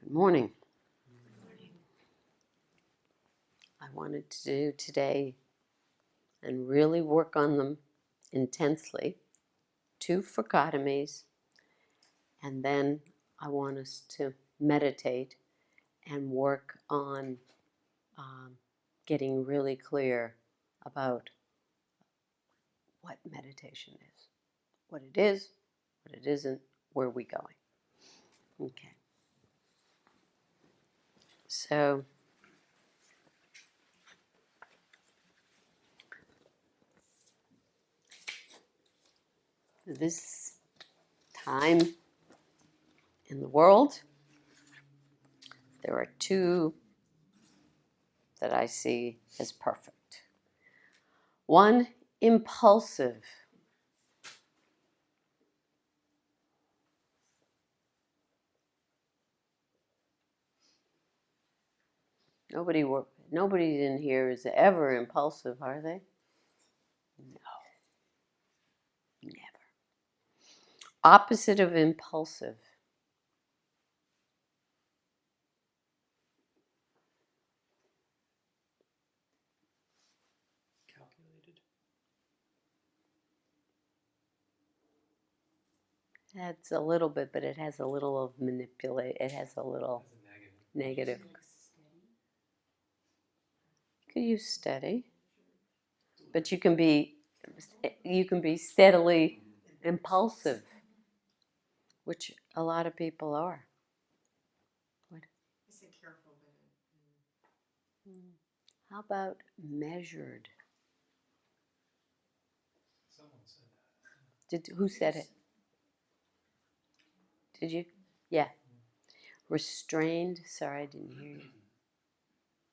Good morning. I wanted to do today and really work on them intensely, 2 forgotomies, and then I want us to meditate and work on getting really clear about what meditation is, what it is, what it isn't, where we're going. Okay. So this time in the world, there are 2 that I see as perfect. One, impulsive. Nobody in here is ever impulsive, are they? No, never. Opposite of impulsive. Calculated. That's a little bit, but it has a little of manipulate. It has a little negative. You could use steady, but you can be steadily impulsive, which a lot of people are. What? I said careful, but How about measured? someone said that. Who said it? Did you? Yeah. Restrained. Sorry, I didn't hear you.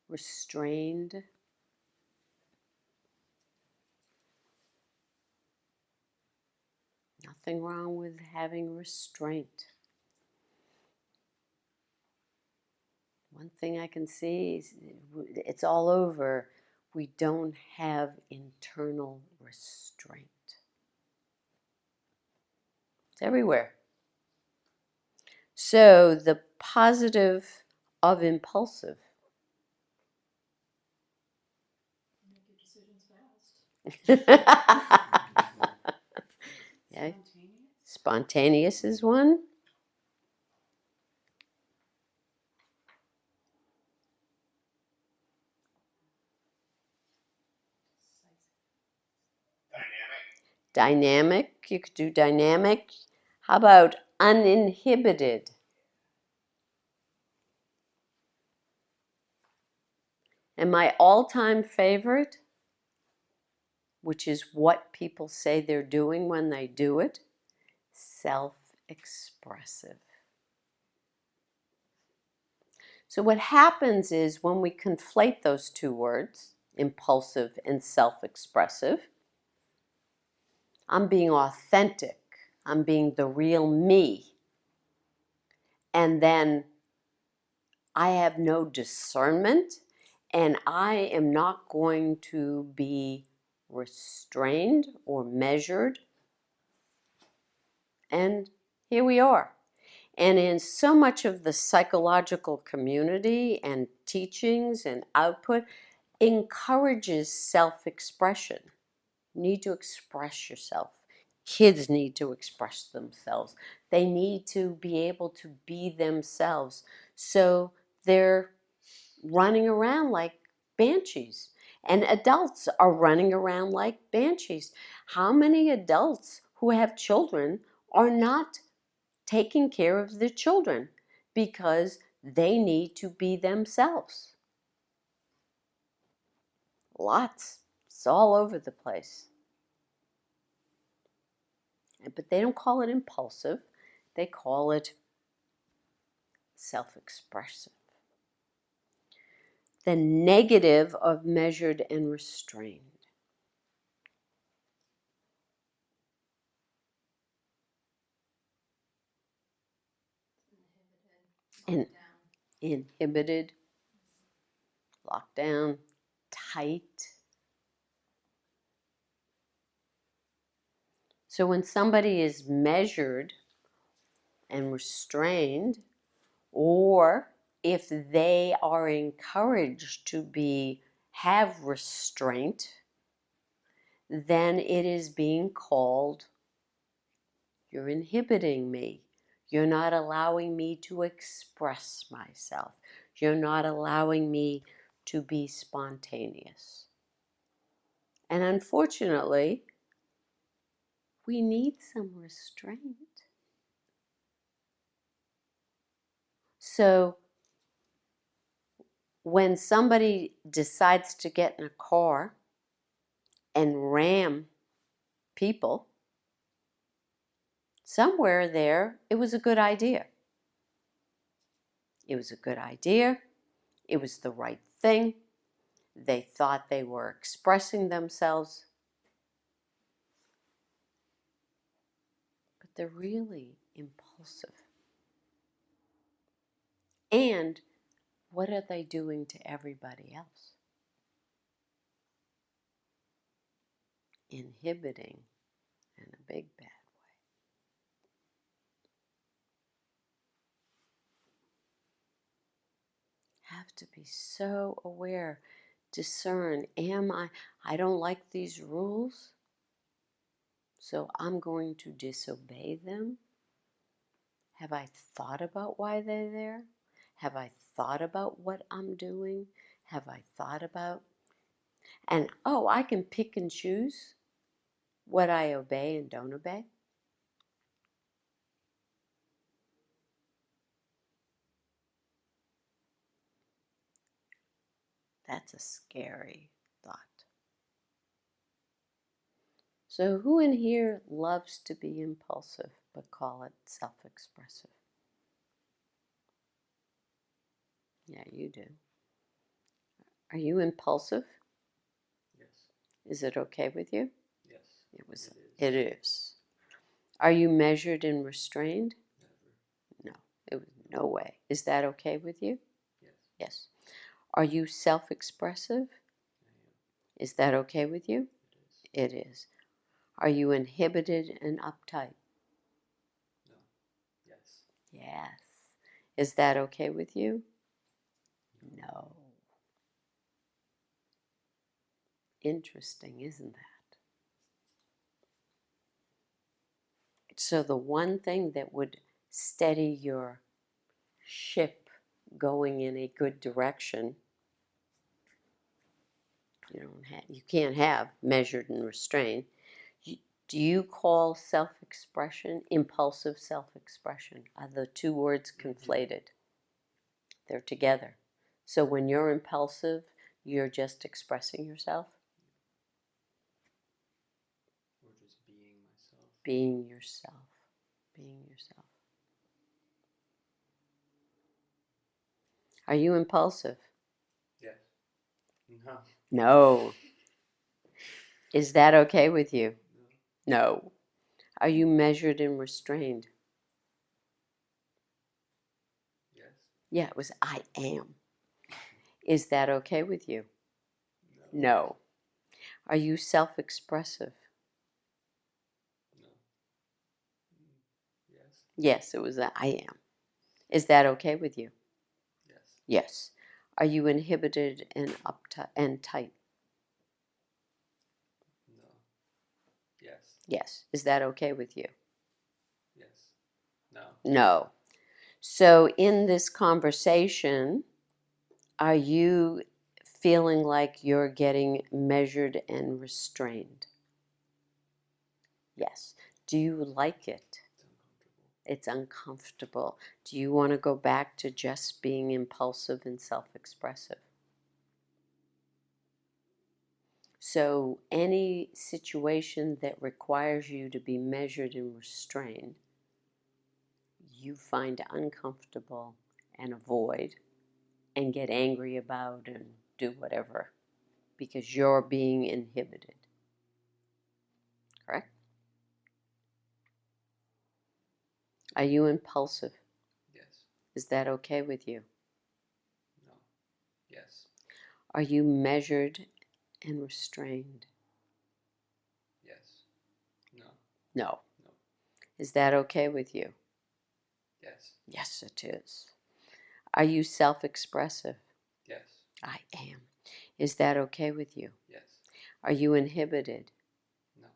Restrained. Nothing wrong with having restraint. One thing I can see is it's all over. We don't have internal restraint. It's everywhere. So the positive of impulsive. Make your decisions fast. Yeah. Spontaneous is one. Dynamic. You could do dynamic. How about uninhibited? And my all-time favorite, which is what people say they're doing when they do it, self-expressive. So what happens is when we conflate those 2 words, impulsive and self-expressive, I'm being authentic. I'm being the real me. And then I have no discernment, and I am not going to be restrained or measured. And here we are. And in so much of the psychological community and teachings and output encourages self-expression. You need to express yourself. Kids need to express themselves. They need to be able to be themselves. So they're running around like banshees. And adults are running around like banshees. How many adults who have children are not taking care of their children because they need to be themselves? Lots. It's all over the place. But they don't call it impulsive. They call it self-expressive. The negative of measured and restrained. And inhibited, locked down, tight. So when somebody is measured and restrained, Or if they are encouraged to have restraint, then it is being called, you're inhibiting me. You're not allowing me to express myself. You're not allowing me to be spontaneous. And unfortunately, we need some restraint. So when somebody decides to get in a car and ram people, somewhere there, it was a good idea. It was a good idea. It was the right thing. They thought they were expressing themselves. But they're really impulsive. And what are they doing to everybody else? Inhibiting in a big bad way. Have to be so aware, discern, I don't like these rules, so I'm going to disobey them. Have I thought about why they're there? Have I thought about what I'm doing? Have I thought about, and I can pick and choose what I obey and don't obey? That's a scary thought. So who in here loves to be impulsive but call it self-expressive? Yeah, you do. Are you impulsive? Yes. Is it okay with you? Yes. It is. Are you measured and restrained? Never. No, it was no way. Is that okay with you? Yes. Yes. Are you self-expressive? I am. Is that okay with you? It is. It is. Are you inhibited and uptight? No. Yes. Yes. Is that okay with you? No. Interesting, isn't that? So the one thing that would steady your ship going in a good direction, you can't have measured and restrained. Do you call self-expression impulsive self-expression? Are the two words conflated? They're together. So when you're impulsive, you're just expressing yourself? Or just being myself. Being yourself. Being yourself. Are you impulsive? Yes. No. No. Is that okay with you? No. No. Are you measured and restrained? Yes. Yeah, it was I am. Is that okay with you? No. No. Are you self-expressive? No. Yes. Yes, it was I am. Is that okay with you? Yes. Yes. Are you inhibited and uptight and tight? No. Yes. Yes. Is that okay with you? Yes. No. No. So in this conversation, are you feeling like you're getting measured and restrained? Yes. Do you like it? It's uncomfortable. It's uncomfortable. Do you want to go back to just being impulsive and self-expressive? So any situation that requires you to be measured and restrained, you find uncomfortable and avoid and get angry about and do whatever because you're being inhibited. Correct? Are you impulsive? Yes. Is that okay with you? No. Yes. Are you measured and restrained? Yes. No. No. No. Is that okay with you? Yes. Yes, it is. Are you self-expressive? Yes. I am. Is that okay with you? Yes. Are you inhibited? No.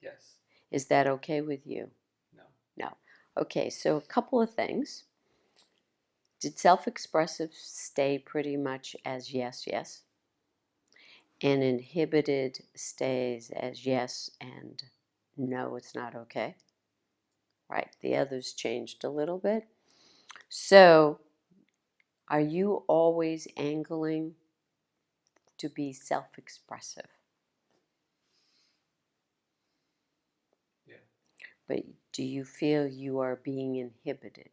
Yes. Is that okay with you? No. No. Okay, so a couple of things. Did self-expressive stay pretty much as yes, yes? And inhibited stays as yes and no, it's not okay? Right, the others changed a little bit. So, are you always angling to be self-expressive? Yeah. But do you feel you are being inhibited?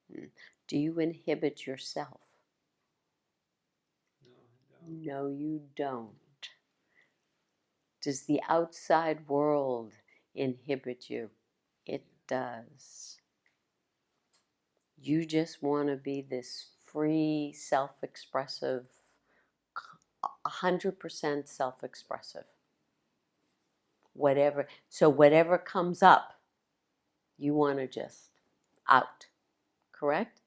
Yeah. Do you inhibit yourself? No, I don't. No, you don't. Does the outside world inhibit you? It does. You just want to be this free, self-expressive, 100% self-expressive. Whatever comes up, you want to just out, correct?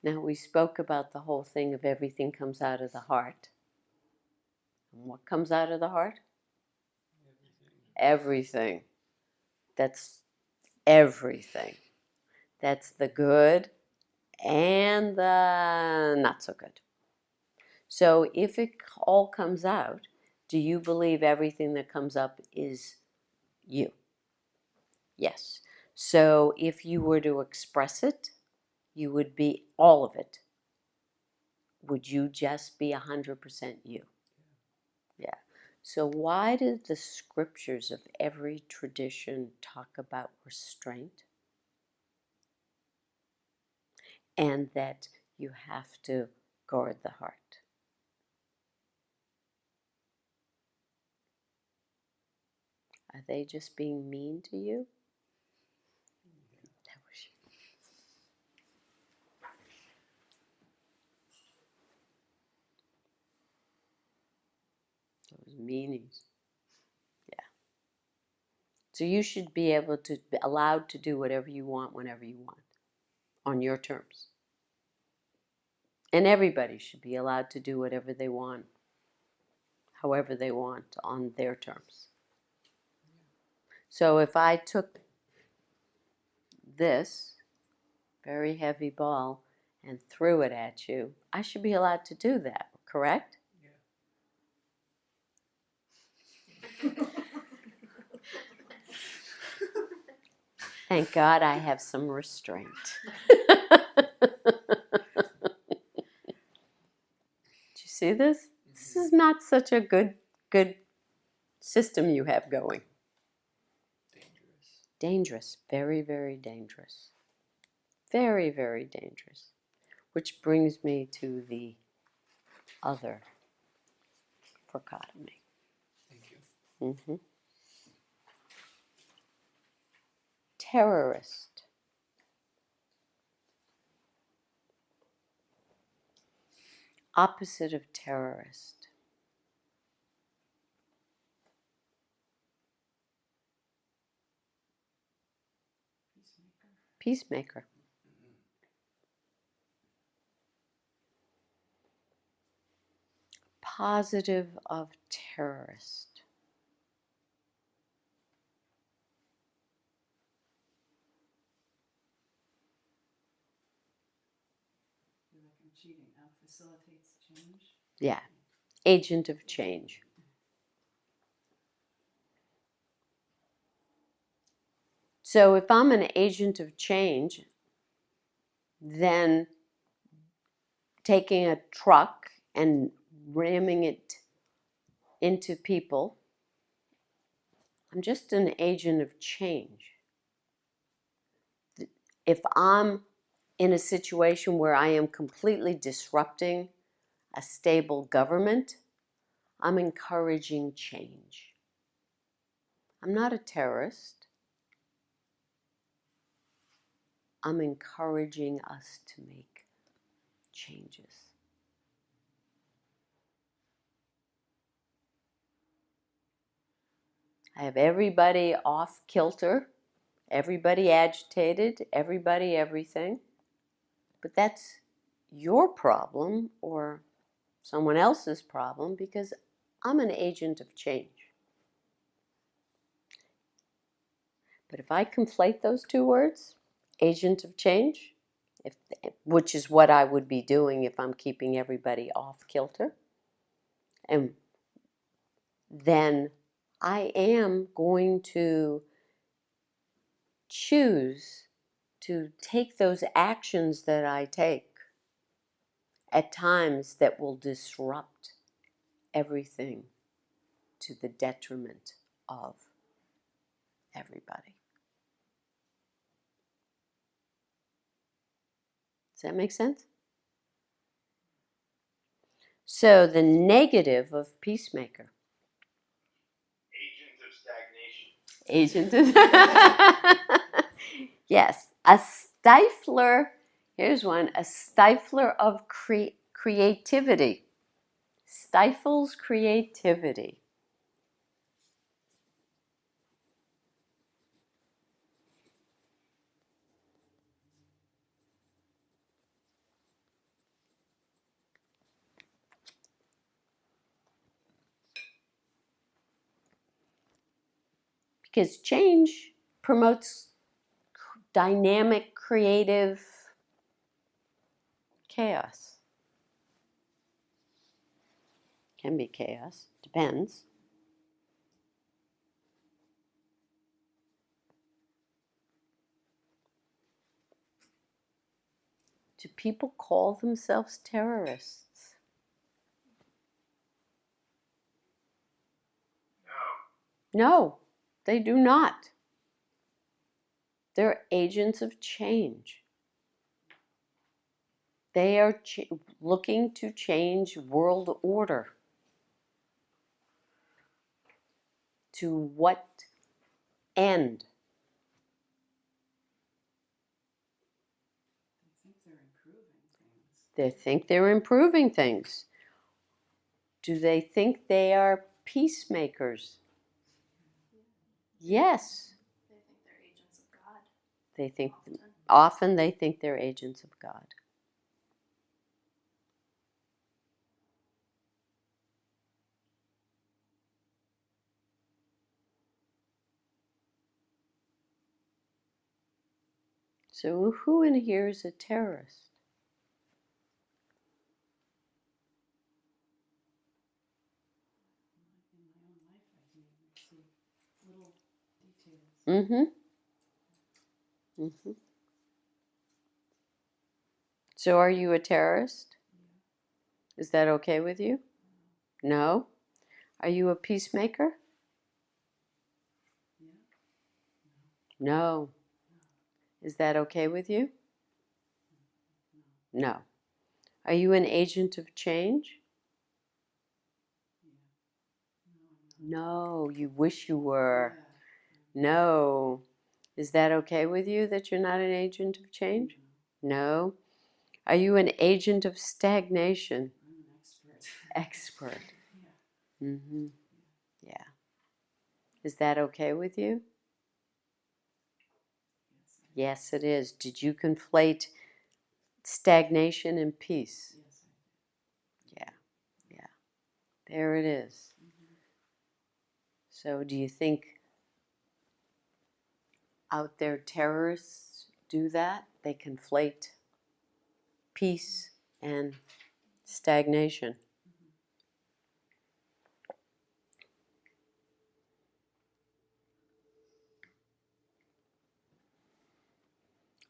Now, we spoke about the whole thing of everything comes out of the heart. And what comes out of the heart? Everything. That's everything. That's the good and the not so good. So if it all comes out, do you believe everything that comes up is you? Yes. So if you were to express it, you would be all of it. Would you just be 100% you? Yeah. So why do the scriptures of every tradition talk about restraint? And that you have to guard the heart. Are they just being mean to you? That was those meanies. Yeah. So you should be able to be allowed to do whatever you want whenever you want on your terms. And everybody should be allowed to do whatever they want, however they want on their terms. So if I took this very heavy ball and threw it at you, I should be allowed to do that, correct? Thank God I have some restraint. Did you see this? This is not such a good system you have going. Dangerous. Dangerous, very, very dangerous. Very, very dangerous. Which brings me to the other dichotomy. Thank you. Mm-hmm. Terrorist. Opposite of terrorist. Peacemaker. Positive of terrorist. Cheating now facilitates change. Yeah. Agent of change. So if I'm an agent of change, then taking a truck and ramming it into people, I'm just an agent of change. If I'm in a situation where I am completely disrupting a stable government, I'm encouraging change. I'm not a terrorist. I'm encouraging us to make changes. I have everybody off kilter Everybody agitated, everybody everything. But that's your problem or someone else's problem because I'm an agent of change. But if I conflate those two words, agent of change, which is what I would be doing if I'm keeping everybody off kilter, and then I am going to choose to take those actions that I take at times that will disrupt everything to the detriment of everybody. Does that make sense? So the negative of peacemaker. Agent of yes, a stifler. Here's one, a stifler of creativity. Stifles creativity. Because change promotes dynamic, creative chaos. Can be chaos, depends. Do people call themselves terrorists? No, they do not. They're agents of change. They are looking to change world order. To what end? They think they're improving things. Do they think they are peacemakers? Yes. They think they're agents of God. They think often they think they're agents of God. So who in here is a terrorist? In my own life, I can see little details. Mm-hmm. Mm-hmm. So are you a terrorist? Is that okay with you? No? Are you a peacemaker? Yeah. No. Is that okay with you? No. Are you an agent of change? No, you wish you were. No. Is that okay with you that you're not an agent of change? No. Are you an agent of stagnation? I'm an expert. Expert. Yeah. Mm-hmm. Yeah. Is that okay with you? Yes, it is. Did you conflate stagnation and peace? Yes, I Yeah. Yeah. There it is. Mm-hmm. So do you think out there terrorists do that? They conflate peace and stagnation.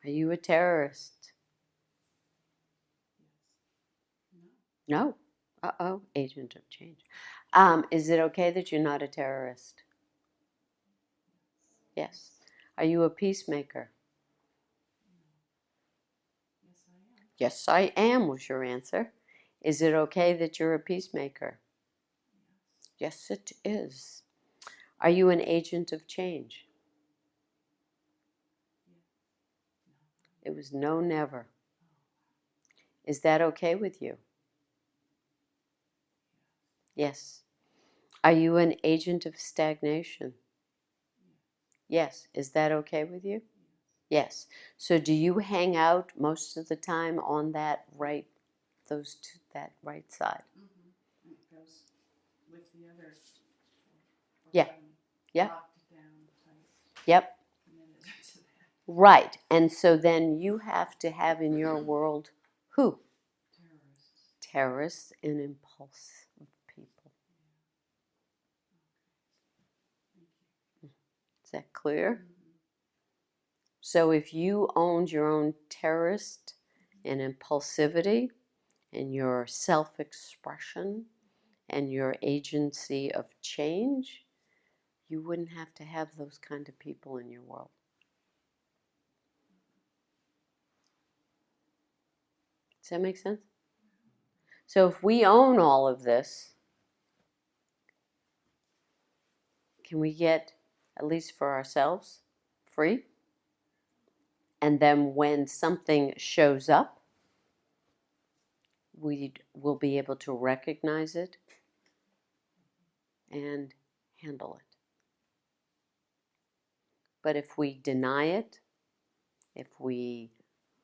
Are you a terrorist? Yes. No. Uh-oh, agent of change. Is it okay that you're not a terrorist? Yes. Are you a peacemaker? Yes, I am. Yes, I am, was your answer. Is it okay that you're a peacemaker? Yes, it is. Are you an agent of change? It was no, never. Is that okay with you? Yes. Are you an agent of stagnation? Yes. Is that okay with you? Yes. So do you hang out most of the time on that right, that right side? Mm-hmm. And it goes with the other. Yeah. Yeah. Locked down tight. Yep. Committed to that. Right. And so then you have to have in your world who? Terrorists. Terrorists and impulsive people. Is that clear? Mm-hmm. So if you owned your own terrorist and impulsivity and your self-expression and your agency of change, you wouldn't have to have those kind of people in your world. Does that make sense? So if we own all of this, can we get, at least for ourselves, free? And then when something shows up, we will be able to recognize it and handle it. But if we deny it, if we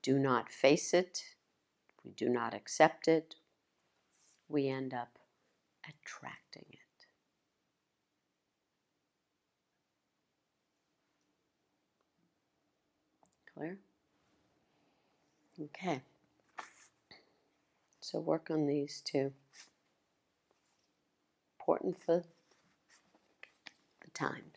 do not face it, if we do not accept it, we end up attracting it. Clear? Okay. So work on these two. Important for the times.